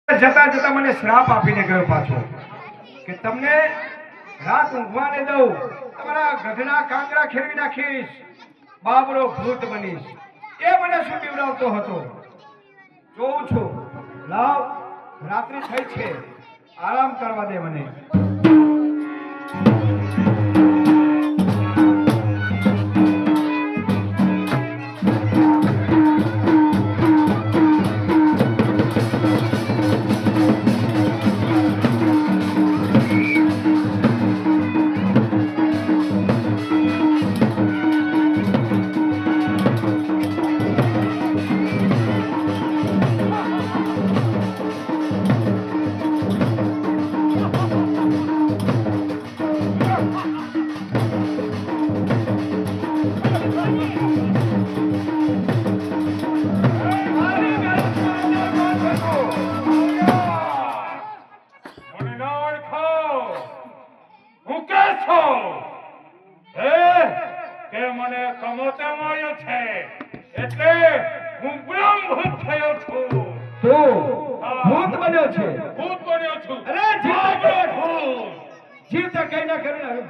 જતા જતા મને શ્રાપ આપીને ગયો પાછો કે તમને રાત ઊંઘવા ન દઉં, તમારા ગધના કાંગરા ખેરવી નાખીશ, બાબરો ભૂત બનીશ. એ મને શું બીવડાવતો હતો જોઉં છું. લાવ, રાત્રિ થઈ છે, આરામ કરવા દે મને.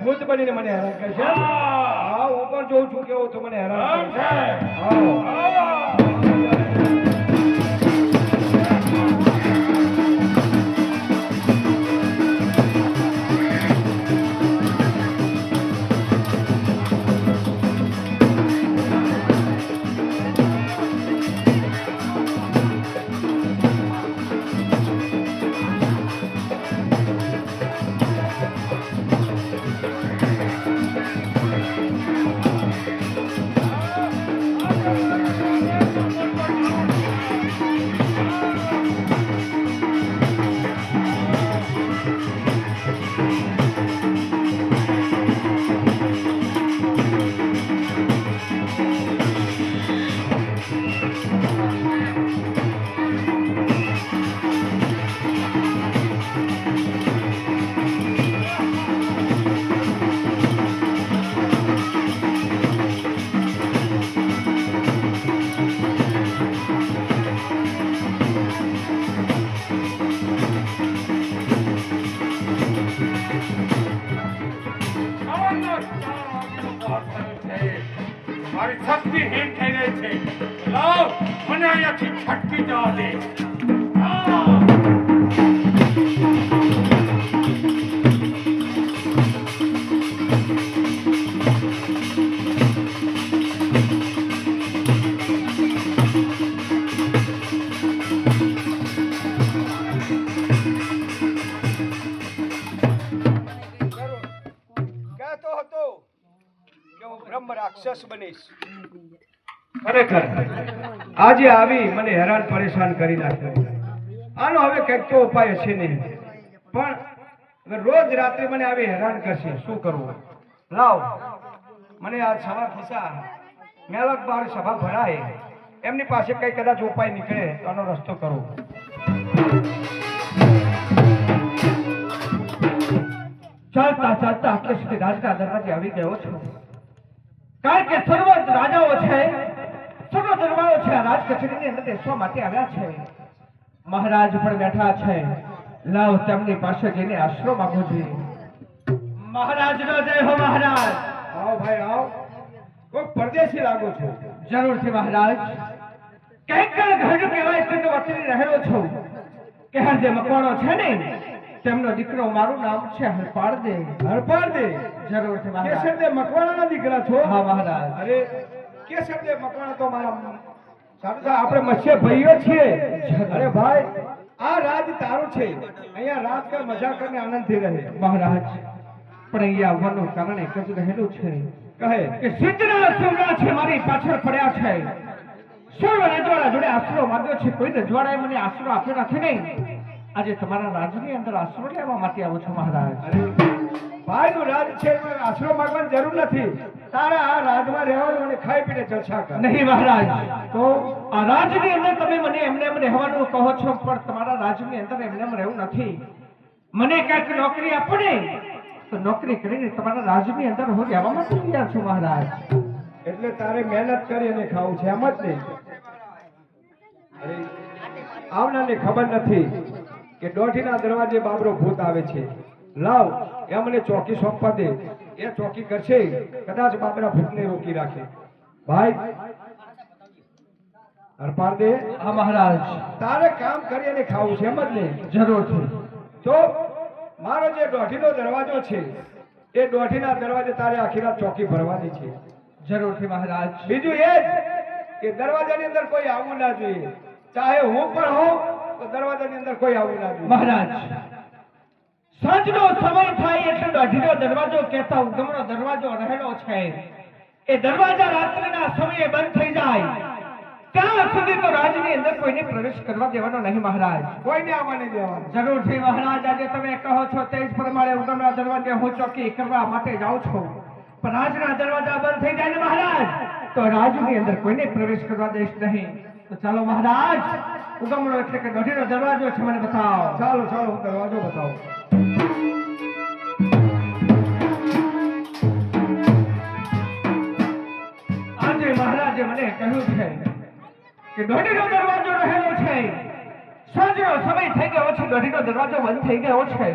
ભૂત બનીને મને હેરાન કરે છે. હા, હું પણ જોઉં છું કેવો તું મને હેરાન કરે છે. મારી શક્તિ હીન થઈ રહી છે. લાવ, મને અહીંયાથી છટકી જવા દે. રાક્ષસ બનીશ. ખરેખર આજે આવી મને હેરાન પરેશાન કરી નાખ્યો. આનો હવે કંઈક તો ઉપાય છે નહીં, પણ રોજ રાત્રે મને આવી હેરાન કરશે. શું કરવું? લાવ, મને આજ સવાર થતા મેલક બાર સભા ભરાય, એમની પાસે કઈ કદાચ ઉપાય નીકળે તો આનો રસ્તો કરું. ચાલતા ચાલતા આટલે સુધી રાજના દરવાજે આવી ગયો છું. કારણ કે સર્વ રાજાઓ છે, સર્વ દરબારો છે, આ રાજ કચેરીની અંદર બેસવા માટે આવ્યા છે. મહારાજ પણ બેઠા છે. લાવ, તેમની પાસે જઈને આશરો માંગો છું. મહારાજનો જય હો. મહારાજ આવો ભાઈ આવો. કોઈ પરદેશી લાગો છો? જરૂરથી મહારાજ. કંઈક ઘર કહેવાય તો વતની રહેલો છું. કે હર જે મકવાણો છે ને, તેમનો દીકરો, મારું નામ છે હરપાળદે. હરપાળદે? જરૂરથી મહારાજ. કેસરદે મકવાણાના દીકરા છો? હા મહારાજ. અરે કેસરદે મકવાણા તો મારા સારું, આપણે મત્સ્ય ભાઈઓ છીએ. અરે ભાઈ, આ રાજ તારું છે. અહીંયા રાજ કર, મજા કરીને આનંદથી રહે. મહારાજ, પણ અહીંયા આવવાનું કારણ એક જ રહેલું છે. કહે કે સિદ્ધના સૌરા છે મારી પાછળ પડ્યા છે. સર્વ રજવાડા જોડે આશરો માંગ્યો છે. કોઈ રજવાડાએ મને આશરો આપ્યો નથી. નહીં, આજે તમારા રાજની અંદર આશરો લેવા માટે આવો છો મહારાજ. ભાઈ નું રાજ છે, આશરો માંગવાની જરૂર નથી. તારા આ રાજમાં રહેવાનું અને ખાઈ પીને જલસા કર. નહીં મહારાજ, તો આ રાજની અંદર તમે મને એમને રહેવાનું કહો છો, પણ તમારા રાજની અંદર એમને રહેવું નથી. મને કઈક નોકરી આપો ને, તો નોકરી કરીને તમારા રાજની અંદર હું રહેવા માટે તૈયાર છું મહારાજ. એટલે તારે મહેનત કરી અને ખાવું છે, એમ જ નહીં? અરે આવનારને ખબર નથી કે દોઢીના દરવાજે બાબરો ભૂત આવે છે, લાવ એમને ચોકી સોંપવા દે, એ ચોકી કરશે, કદાચ બાબરા ભૂતને રોકી રાખે. ભાઈ હરપાળ દે. હા મહારાજ. તારે કામ કરી અને ખાવું છે એમ જ ને? જરૂરથી. તો મારો જે દોઢીનો દરવાજો છે એ દોઢીના દરવાજે તારે આખી રાત ચોકી ભરવાની છે. જરૂરથી મહારાજ. બીજું એ જ કે દરવાજાની અંદર કોઈ આવવું ના જોઈએ, ચાહે હું પણ હોઉં તો દરવાજાની અંદર કોઈ આવવું ના જોઈએ. મહારાજ, સાંજનો સમય થાય એટલે દોઢીનો દરવાજો કહેતા ઉગમનો દરવાજો રહેલો છે, એ દરવાજા રાત્રિના સમયે બંધ થઈ જાય ત્યાં સુધી તો રાજની અંદર કોઈને પ્રવેશ કરવા દેવાનો નહીં મહારાજ. કોઈને આવવા નહીં દેવાનું. જરૂરથી મહારાજ. આજે તમે કહો છો તે જ પ્રમાણે ઉગમના દરવાજે હું ચોકી કરવા માટે જાઉં છું, પણ રાજના દરવાજા બંધ થઈ જાય ને મહારાજ તો રાજની અંદર કોઈને પ્રવેશ કરવા દઈશ નહીં. તો ચાલો મહારાજ, ઉગમનો એટલે કે દોઢીનો દરવાજો છે મને બતાવો. ચાલો ચાલો હું દરવાજો બતાવું. આજે મહારાજે મને કહ્યું છે કે દોઢીનો દરવાજો રહેલો છે, સાંજનો સમય થઈ ગયો છે, દોઢીનો દરવાજો બંધ થઈ ગયો છે,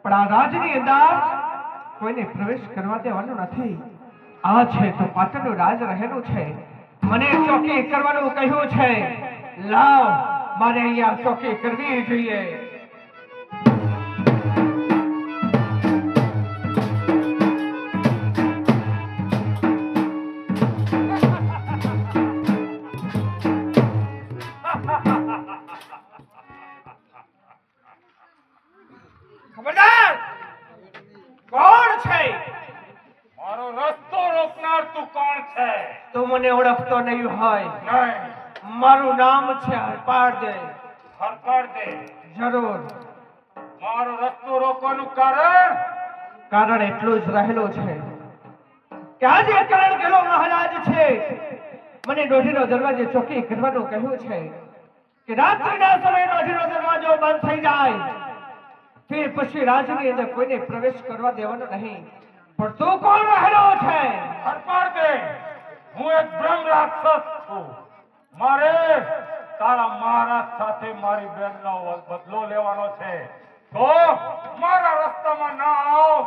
પણ આ રાજની અંદર કોઈને પ્રવેશ કરવા દેવાનો નથી. આ છે તો પાટણનું રાજ રહેલું છે, મને ચોકી કરવાનું કહ્યું છે, લાવ મારે અહીંયા ચોકી કરવી જોઈએ. ખબરદાર, કોણ છે? મારો રસ્તો રોકનાર તું કોણ છે? તું મને ઓળખતો નહીં હોય. નહીં. મારું નામ છે હરપાળ દે. હરપાળ દે. જરૂર. મારો રસ્તો રોકવાનું કારણ? કારણ એટલું જ રહેલું છે કે આજે કારણ ગેલો મહારાજ છે, મને દોઢીનો દરવાજે ચોકી કરવાનું કહ્યું છે કે રાત્રિના સમયે દોઢીનો દરવાજો બંધ થઈ જાય તે પછી રાજની અંદર કોઈને પ્રવેશ કરવા દેવાનો નહીં. પણ તું કોણ રહેલો છે? હરપાળ દે. હું એક બ્રહ્મ રાક્ષસ છું. મારે તારા મહારાજ સાથે મારી બેનનો બદલો લેવાનો છે, તો મારા રસ્તામાં ના આવ.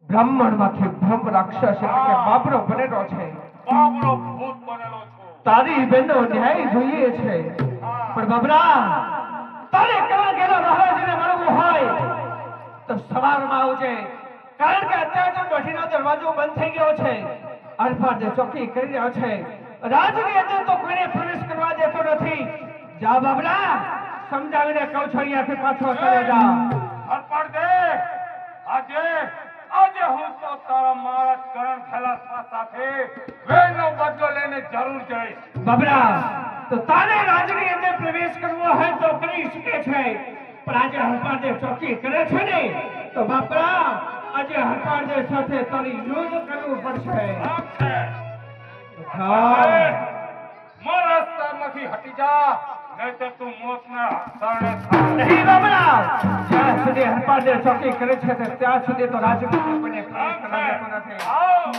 બ્રાહ્મણમાંથી બ્રહ્મ રાક્ષસ એટલે કે બાબરો બનેલો છે. બાબરો ભૂત બનેલો છું. તારી બેનનો ન્યાય જોઈએ છે, પણ બાબરા તારે કલા ગેલા મહારાજને મળવું હોય તો સવારમાં આવજે, કારણ કે અત્યારે તો દોઢીનો દરવાજો બંધ થઈ ગયો છે, હરપાળ દે ચોકી કરી રહ્યો છે, રાજની અંદર તો કોઈને પ્રવેશ કરવા દેતો નથી. જા બાબરા, સમજાવીને કહું છું અહીંયાથી પાછો ચલે જા. હરપાળ દે. આજે હું તો તારા મહારાજ કરણ ખલાસવા સાથે વેનો બદલો લઈને જરૂર જઈશ. બાબરા, તો તારે રાજની અંદર પ્રવેશ કરવો હોય તો કરી શકે છે, પણ આજે હરપાળ દે ચોકી કરે છે ને તો બાપરા આજે હરપાળ દે સાથે તારી યુદ્ધ કરવું પડશે. હવે મારા રસ્તામાંથી હટી જા, નહીંતર તું મોતના શરણે થા. નહીં બાબરા, જ્યાં સુધી હરપાળ દે ચોકી કરે છે ત્યાં સુધી તો રાજની અંદર કોઈને પ્રવેશ કરવા દેતો નથી. આવ.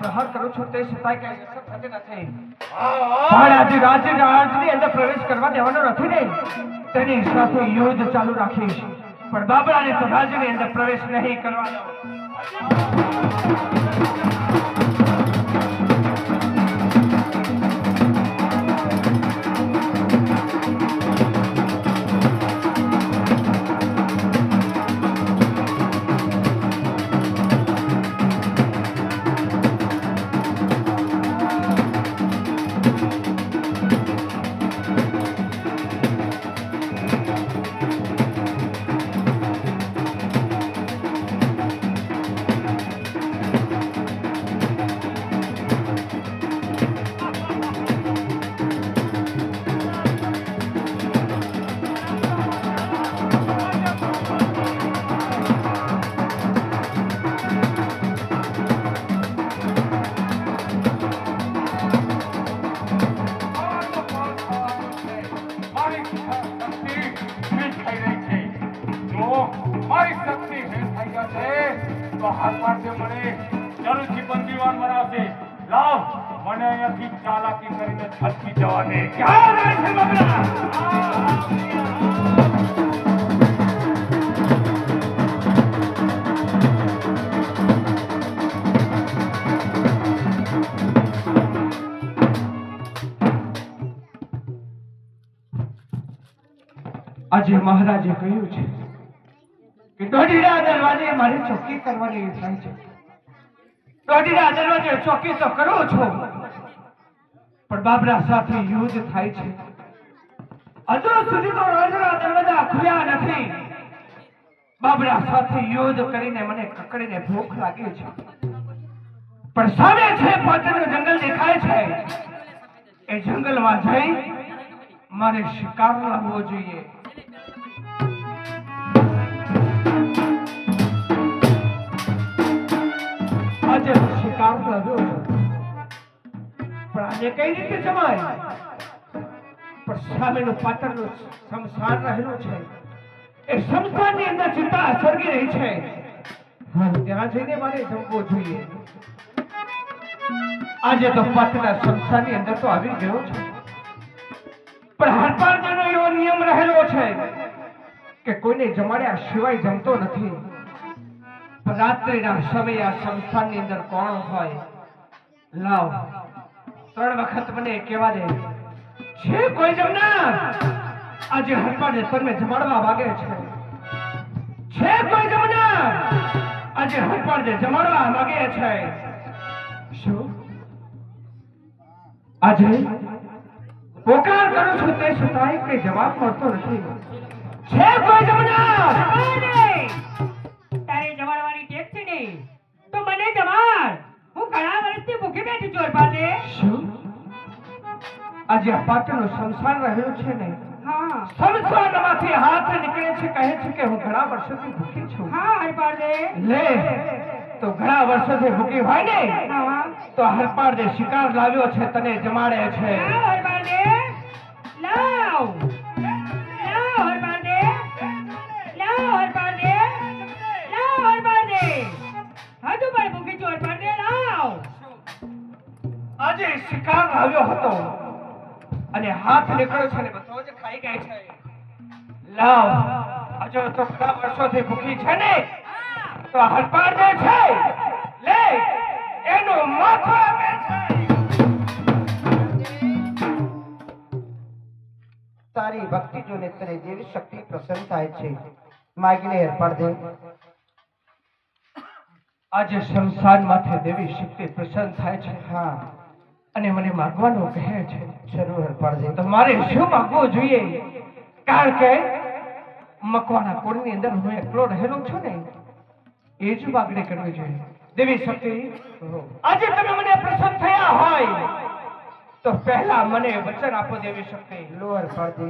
પ્રહાર કરું છું તે છતાંય કઈ અસર થતી નથી. આવ. પણ આજે રાજની અંદર પ્રવેશ કરવા દેવાનો નથી ને, તેની સાથે યુદ્ધ ચાલુ રાખીશ, પણ બાબરાને તો રાજની અંદર પ્રવેશ નહીં કરવાનો. શક્તિ હીન થઈ રહી છે. જો મારી શક્તિ હીન થઈ જશે તો હાથ પાડશે મને જરૂરથી બંદીવાન બનાવશે. લાવ મને અહીંયાથી ચાલાકી કરીને છટકી જવા દે. ક્યાં રહે છે બાબરા? આજે મહારાજે કહ્યું છે કે દોઢીના દરવાજે મારે ચોકી કરવાની થાય છે. દોઢીના દરવાજે ચોકી તો કરું છું, પણ બાબરા સાથે યુદ્ધ થાય છે. હજુ સુધી તો રાજના દરવાજા ખુલ્યા નથી. બાબરા સાથે યુદ્ધ કરીને મને કકડીને ભૂખ લાગી છે, પણ સામે છે પાટણનું જંગલ દેખાય છે. એ જંગલમાં જઈ મારે શિકાર લાવવો જોઈએ. આજે શિકાર લાવ્યો છું, પણ આજે કઈ રીતે જમાય? પણ સામેનું પાટણનું શમશાન રહેલું છે. એ શમશાનની અંદર ચિંતા સળગી રહી છે. હા, ત્યાં જઈને મારે જમવું જોઈએ. આજે તો પાટણના શમશાનની અંદર તો આવી ગયો છે, પણ હરપાળનો એવો નિયમ રહેલો છે કે કોઈને જમાડ્યા સિવાય જમતો નથી. રાત્રિના સમયે આ શમશાનની અંદર કોણ હોય? લાવ 3 વખત મને કહેવા દે, છે કોઈ જમનાર? આજે હરપાળને તમે જમાડવા માંગે છે. છે કોઈ જમનાર? આજે હરપાળને જમાડવા માંગે છે. શું આજે પોકાર કરું છું તે છતાંય કઈ જવાબ મળતો નથી? છે કોઈ જમનાર? તારે જમાડવાની ટેક છે ને, તો મને જમાડ. હું ઘણા વર્ષથી ભૂખી બેઠી છું. અરપાદે, શું આજે આ પાટણનું શમશાન રહેલું છે ને? હા શમશાનમાંથી હાથ નીકળે છે, કહે છે કે હું ઘણા વર્ષોથી ભૂખી છું. હા અરપાદે, લે, તો ઘણા વર્ષોથી ભૂખી હોય ને, હા તો હરપાળે શિકાર લાવ્યો છે, તને જમાડે છે. લાવ અરપાદે, લાવ લાવ અરપાદે, લાવ અરપાદે, લાવ અરપાદે. હજુ પણ ભૂખી છું અરપાદે, લાવ. આજે શિકાર લાવ્યો હતો અને હાથ નીકળ્યો છે ને બધો જ ખાઈ ગઈ છે. લાવ, હજુ તો ઘણા વર્ષોથી ભૂખી છે ને, તો હરપાળ જે છે, લે એનું માથું આપે છે. તારી ભક્તિ જોને તને દેવી શક્તિ પ્રસન્ન થાય છે. માગી લે હરપાળ દે. આજે શમશાન માથે દેવી શક્તિ પ્રસન્ન થાય છે. હા અને મને માગવાનું કહે છે. જરૂર હરપાળ દે. તો મારે શું માગવું જોઈએ? કારણ કે મકવાણા કુળની અંદર હું એકલો રહેલો છું ને, એ જ માગણી કરવી જોઈએ. દેવી શક્તિ, આજે તમે મને પ્રસન્ન થયા હોય તો પહેલા મને વચન આપો. દેવી શક્તિ, લો હરપાળ દે.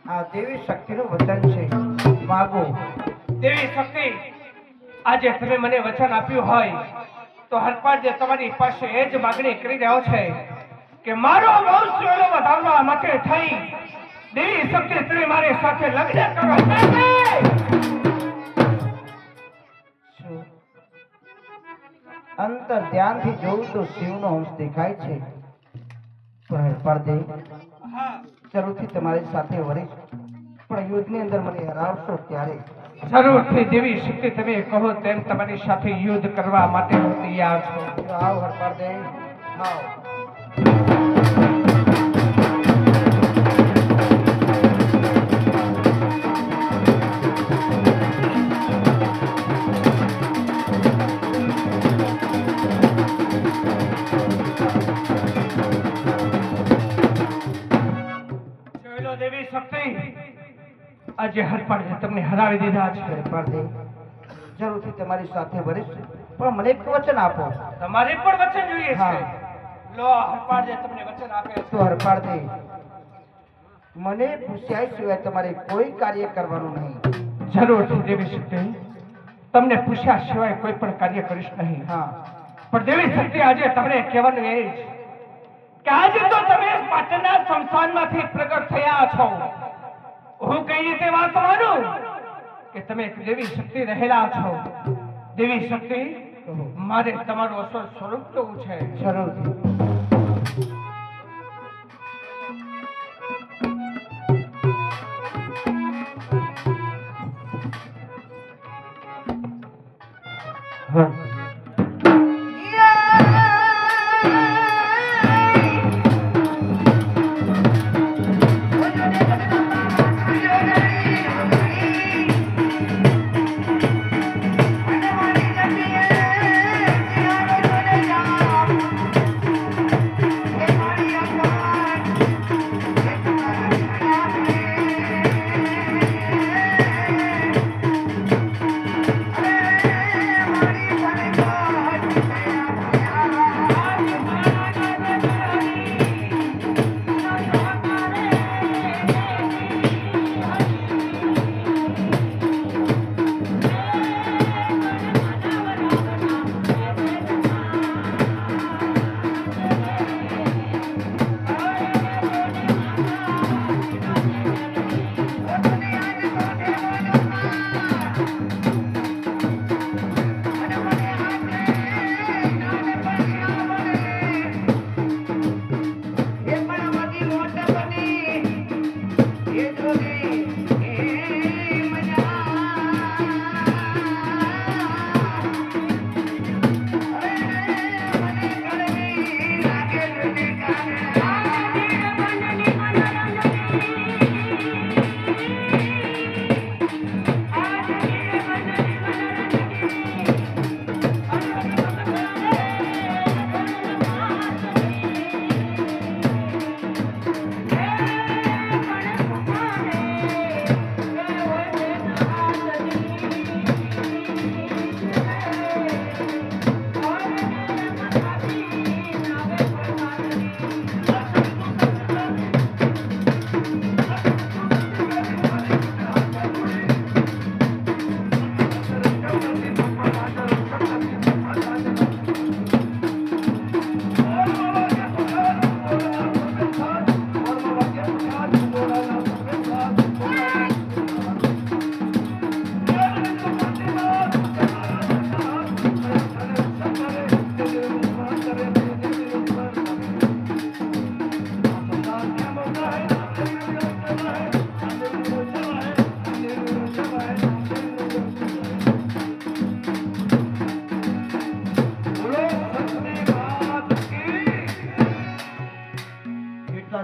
આ દેવી શક્તિનું વચન છે, માગો. દેવી શક્તિ, આજે તમે મને વચન આપ્યું હોય તો હરપાળ જે તમારી પાસે એ જ માગણી કરી રહ્યો છે કે મારો વંશ વેલો વધારવા માટે થઈ દેવી શક્તિ તમે મારી સાથે લગ્ન કરો. શું? અંતર ધ્યાનથી જોઉં તો શિવનો અંશ દેખાય છે. પણ હરપાળ દે, જરૂરથી તમારી સાથે વરીશ, પણ યુદ્ધની અંદર મને હરાવશો ત્યારે. જરૂરથી દેવી શક્તિ તમે કહો તેમ તમારી સાથે યુદ્ધ કરવા માટે હું તૈયાર છું. તો આવ હરપાળ દે, આવ. ચલો દેવી શક્તિ, આજે હરપાળે તમને હરાવી દીધા છે. હરપાળ દે, જરૂરથી તમારી સાથે વરીશ, પણ મને એક વચન આપો. તમારે પણ વચન જોઈએ છે. હા. લો, હરપાળે તમને વચન આપે છે. તો હરપાળ દે, મને પૂછ્યા સિવાય તમારે કોઈ કાર્ય કરવાનું નહીં. જરૂરથી દેવી શક્તિ, તમને પૂછ્યા સિવાય કોઈ પણ કાર્ય કરીશ નહીં. હા પણ દેવી શક્તિ, આજે તમને કહેવાનું એ જ કે આજે તો તમે પાટણના શમશાનમાંથી પ્રગટ થયા છો, એ રીતે વાત માનું કે તમે એક દેવી શક્તિ રહેલા છો. દેવી શક્તિ, મારે તમારું અસલ સ્વરૂપ જોવું છે. જરૂર. હા.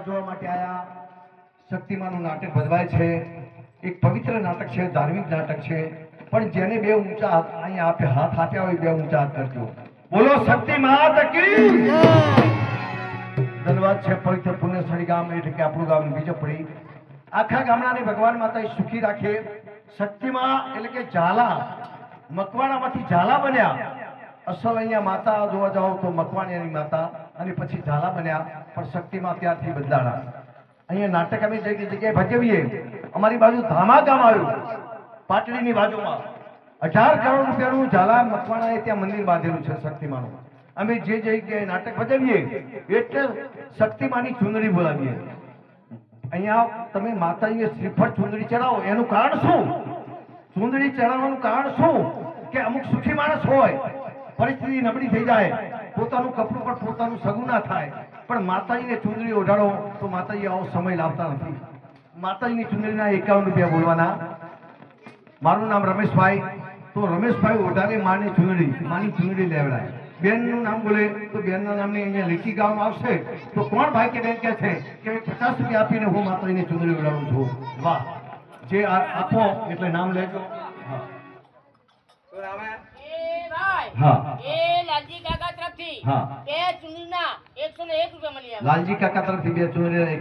જોવા માટે આયા. શક્તિમાનું નાટક ભજવાય છે. એક પવિત્ર નાટક છે, ધાર્મિક નાટક છે. પણ જેને બે ઊંચા હાથ અહીંયા આપે હાથ આપ્યા હોય બે ઊંચા હાથ કરજો. બોલો શક્તિ માત કી. ધન્યવાદ છે. પવિત્ર પુણ્યસ્થળી ગામ એટલે કે આપણું ગામ બીજપડી. આખા ગામડાને ભગવાન માતાએ સુખી રાખે. શક્તિમાં એટલે કે ઝાલા, મકવાણામાંથી ઝાલા બન્યા. અસલ અહીંયા માતા જોવા જાઓ તો મકવાણીની માતા અને પછી ઝાલા બન્યા. પણ શક્તિમાં ત્યારથી બદલાણા. અહીંયા નાટક અમે જે જગ્યાએ ભજવીએ, અમારી બાજુ ધામા ગામ આવ્યું, પાટડીની બાજુમાં 18 કરોડ રૂપિયાનું ઝાલા મકવાણાએ ત્યાં મંદિર બાંધેલું છે શક્તિમાનું. અમે જે જગ્યાએ નાટક ભજવીએ એટલે શક્તિમાની ચુંદડી બોલાવીએ. અહીંયા તમે માતાજીને શ્રીફળ ચુંદડી ચડાવો, એનું કારણ શું? ચુંદડી ચડાવવાનું કારણ શું? કે અમુક સુખી માણસ હોય, પરિસ્થિતિ નબળી થઈ જાય, પોતાનું કપડું પણ પોતાનું સગું ના થાય, પણ માતાજીને ચુંદડી ઓઢાડો તો માતાજી આવો સમય લાવતા નથી. માતાજીની ચુંદડીના 51 રૂપિયા બોલવાના. મારું નામ રમેશભાઈ. તો રમેશભાઈ ઓઢાડે માની ચુંદડી લેવડાય. બેનનું નામ બોલે તો બેનના નામની અહીંયા લીટી ગામ આવશે તો કોણ ભાઈ કે બેન કહે છે કે 50 રૂપિયા આપીને હું માતાજીની ચુંદડી ઓઢાડું છું. વાહ! જે આપો એટલે નામ લેજો. હા, એ લાલજી કાકા તરફથી હા. બે ચુંદડીના 101 રૂપિયા મળી આવે. લાલજી કાકા તરફથી બે ચુંદડી 100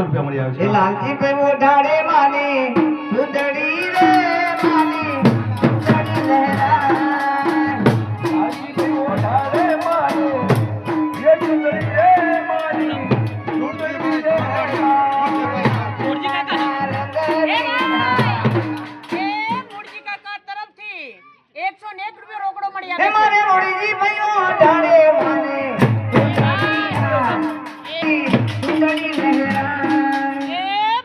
રૂપિયા મળી આવે એ છે. લાલજી ભાઈ ઓઢાડે માની ચુંદડી રે માની ચુંદડી લહેરાય. લાલજી ભાઈ ઓઢાડે માની એ ચુંદડી રે માની ચુંદડી લહેરાય. મૂળજી કાકા તરફથી 101 રૂપિયા રોકડો મળી એ આવે. મારે મોડીજી ભાઈ ઓઢાડે માની ચુંદડી લહેરાય. એ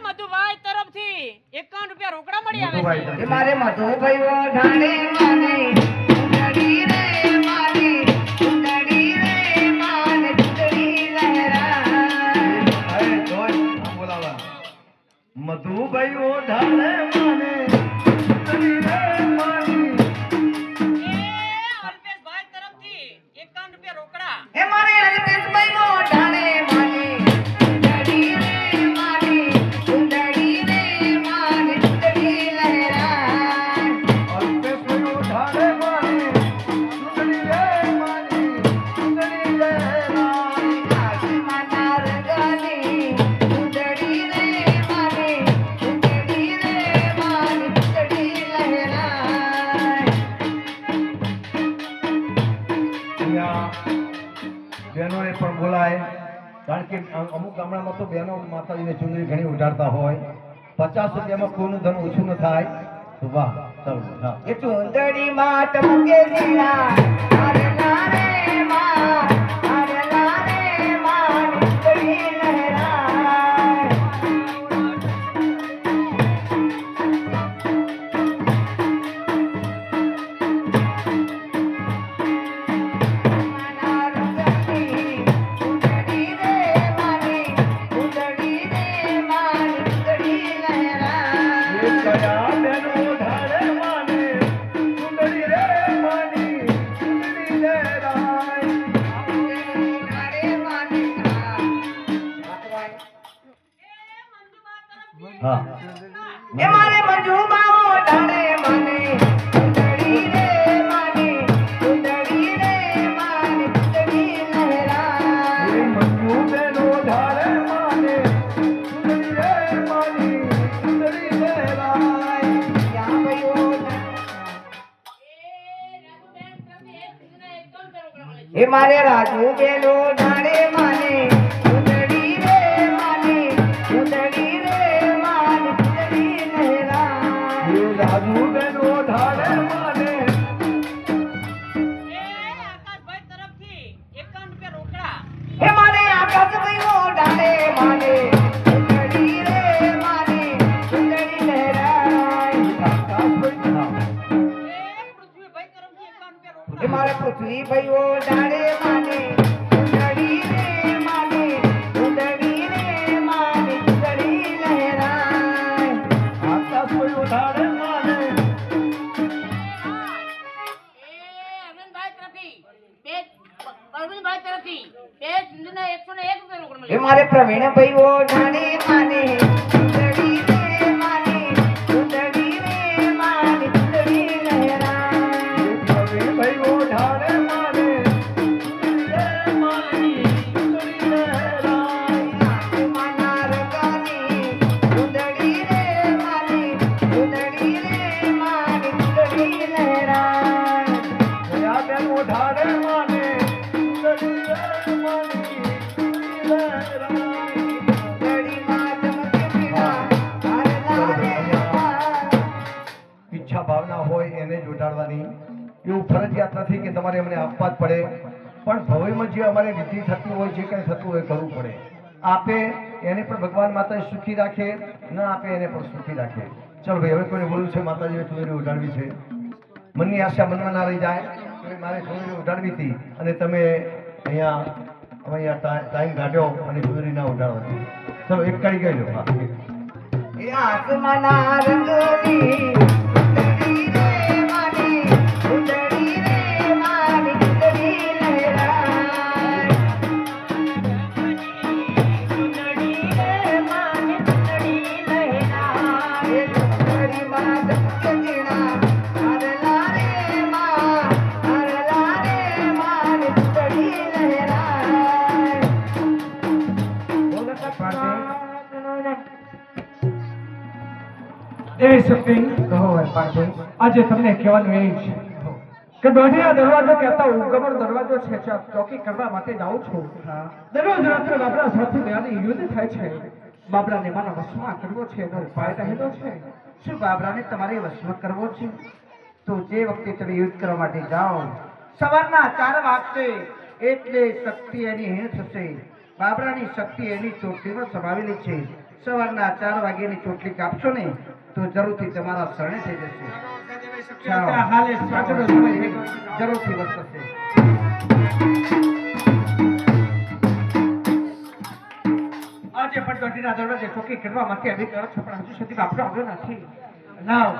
મધુભાઈ તરફથી તરફથી 51 રૂપિયા રોકડા મળી આવે છે. એ મારે મધુભાઈ ઓઢાણે માને ઉંદડી રે માને ઉંદડી રે માને ઉંદડી લહેરા બોલાવા મધુભાઈ ઓઢાણે માને ઉંદડી રે માની એ અલ્પેશભાઈ તરફથી 51 રૂપિયા રોકડા. એ મારે અલ્પેશભાઈ ઓઢાણે માને ઉંદડી રે માને ઉંદડી રે માને ઉંદડી લહેરા અલ્પેશભાઈ ઓઢાણે માને ઉંદડી રે માની ઉંદડી લહેરાય. આસમાના રંગની ઉંદડી રે માને ઉંદડી રે માને ઉંદડી લહેરાય અહીંયા બહેનોને પણ બોલાય કારણ કે અમુક ગામડામાં તો બહેનો માતાજીને ચુંદડી ઘણી ઉડાડતા હોય 50 રૂપિયામાં કોઈનું ધન ઓછું ન થાય તો વાહ ચાલો હા એ ચુંદડી માં ટમકે જીણા અરે લારે માં અરે લારે માં ઉંદડી લહેરાય આસમાના રંગની ઉંદડી રે માને ઉંદડી રે માને ઉંદડી લહેરાય એ કયા બહેનો ઢાળે માને ચુંદડી રે માની ચુંદડી લહેરાય. હા એ મારે મંજુબાઓ ઢાળે માને ઉંદડી રે માને ઉંદડી રે માને ઉંદડી લહેરાય એ મંજુ બહેનો ઢાળે માને ચુંદડી રે માની ચુંદડી લહેરાય. યા ભયો એ મારે રાજુ બેલો ઢાળે માને ઉંદડી રે માને ઉંદડી રે માને ઉંદડી લહેરાય એ રાજુ બહેનો ઢાળે માને એ આકાશભાઈ તરફથી 51 રૂપિયા રોકડા. હે મારે આકાશ ભયો ઢાળે માને ઉંદડી રે માને ઉંદડી લહેરાય આકાશભાઈ હા. એ પૃથ્વીભાઈ તરફથી 51 રૂપિયા રોકડા. હે મારે પૃથ્વી ભયો ઢાળે માને ઉંદડી રે માને ઉંદડી રે માને ઉંદડી લહેરાય આકાશભાઈ ઢાળે માને એ અરવિંદભાઈ તરફથી અરવિંદભાઈ તરફથી બે સિંધુના 101 રૂપિયા રોકડા હે મળી. મારે પ્રવીણ ભયો ઢાળે માને ઉંદડી રે માને ઉંદડી રે માને ઉંદડી લહેરાય પ્રવીણભાઈઓ ઢાળે માને ચુંદડી રે માની ચુંદડી લહેરાય. આસમાના રંગની ઉંદડી રે માને ઉંદડી રે માને ઉંદડી લહેરાય કયા બહેનો ઢાળે માને ચુંદડી રે માની ચુંદડી લહેરાય. ઉંદડીમાં ચમકે પીળા તારલા રે લાલ. ઈચ્છા ભાવના હોય એને જ ઉડાડવાની એવું ફરજિયાત નથી કે તમારે એમને આપવા જ પડે પણ ભવિમાં જે અમારે વિધિ થતી હોય જે કંઈ થતું હોય કરવું પડે. આપે એને પણ ભગવાન માતા સુખી રાખે ન આપે એને પણ સુખી રાખે. ચલો ભાઈ હવે કોઈને બોલવું છે માતાજીએ ચૂંદડી ઉડાડવી છે મનની આશા મનમાં ના રહી જાય કે મારે ચૂંદડી ઉડાડવી હતી અને તમે અહીંયા ટાઈમ કાઢ્યો અને ચૂંદડી ના ઉડાડવા. ચલો એક કાઢી ગઈ લો હા એ આસમાના રંગની ઉંદડી રે માને ઉંદડી રે માને ઉંદડી લહેરાય ઉંદડી રે માને ઉંદડી લહેરાય એ ઉંદડીમાં ચમકે જીણા તારલા રે માને ઉંદડી લહેરાય એવી શક્તિ કહો પાર્થિવ. આજે તમને કહેવાનું એ છે કે દોઢિયા દરવાજો કહેતા ઉગમણ દરવાજો છે જ્યાં ચોકી કરવા માટે જાઉં છું. દરરોજ રાત્રે બાબરા સાથે મેળાની યુદ્ધ થાય છે. બાબરાને મારા વશમાં કરવો છે એનો ઉપાય રહેલો છે. શું બાબરાને તમારે વશમાં કરવો છે તો જે વખતે તમે યુદ્ધ કરવા માટે જાઓ સવારના 4 વાગશે એટલે શક્તિ એની હીણ થશે. બાબરાની શક્તિ એની ચોટીમાં સમાવેલી છે. સવારના 4 વાગ્યાની ચોટલી કાપશો ને તો જરૂરથી તમારા શરણે થઈ જશે. હાલે સાચો સમય જરૂરથી વસ્તશે. આજે પણ દોઢીના દરવાજે ચોકી કરવા માટે આવી ગયો છું, પણ હજુ સુધી બાપડો આવ્યો નથી. લાવ,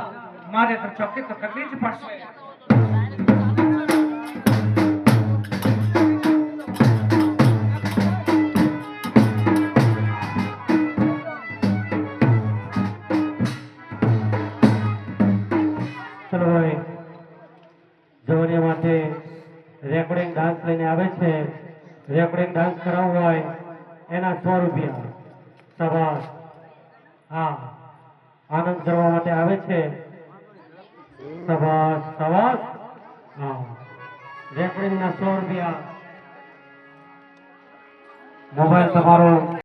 મારે તો ચોકી તો કરવી જ પડશે. ચલો ભાઈ, જવનિયા માટે રેકોર્ડિંગ ડાન્સ લઈને આવે છે. રેકોર્ડિંગ ડાન્સ કરાવવો હોય એના 100 રૂપિયા. શાબાશ. હા, આનંદ કરવા માટે આવે છે. શાબાશ શાબાશ. હા, રેકોર્ડિંગના 100 રૂપિયા. મોબાઈલ તમારો